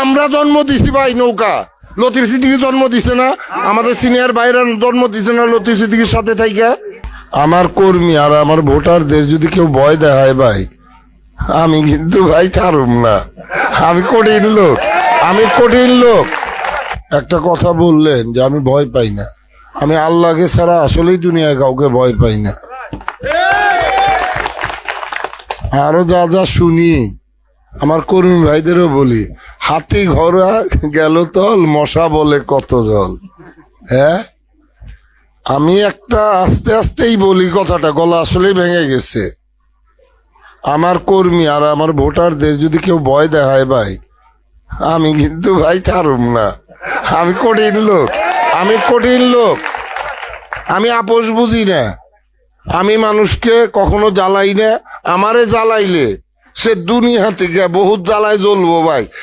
আমরা জন্ম দিছি ভাই নৌকা, লতিফ সিদ্দিকী জন্ম দিছে না, আমাদের সিনিয়র ভাইরা জন্ম দিছে না লতিফ সিদ্দিকীর সাথে থাইকা। আমার কর্মী আর আমার ভোটারদের যদি কেউ ভয় দেখায় ভাই, আমি কিন্তু ভাই ছাড়ুম না। আমি কঠিন লোক। একটা কথা বললেন যে আমি ভয় পাই না, আমি আল্লাহকে ছাড়া আসলেই দুনিয়ায় কাউকে ভয় পাই না। আরো যা যা শুনি আমার কর্মী ভাইদেরও বলি, হাতি ঘোড়া গেল তল, মশা বলে কত জল। হ্যাঁ, আমি একটা আস্তে আস্তেই বলি কথাটা, গলা আসলেই ভেঙে গেছে। আমার কর্মী আর আমার ভোটারদের যদি কেউ ভয় দেখায় ভাই, আমি কিন্তু ভাই ছাড়ুম না। আমি কঠিন লোক। আমি আপোষ বুঝি না। আমি মানুষকে কখনো জ্বালাই না। আমারে জ্বালাইলে সে দুনিয়া থেকে বহুত জ্বালায় জ্বলবো ভাই।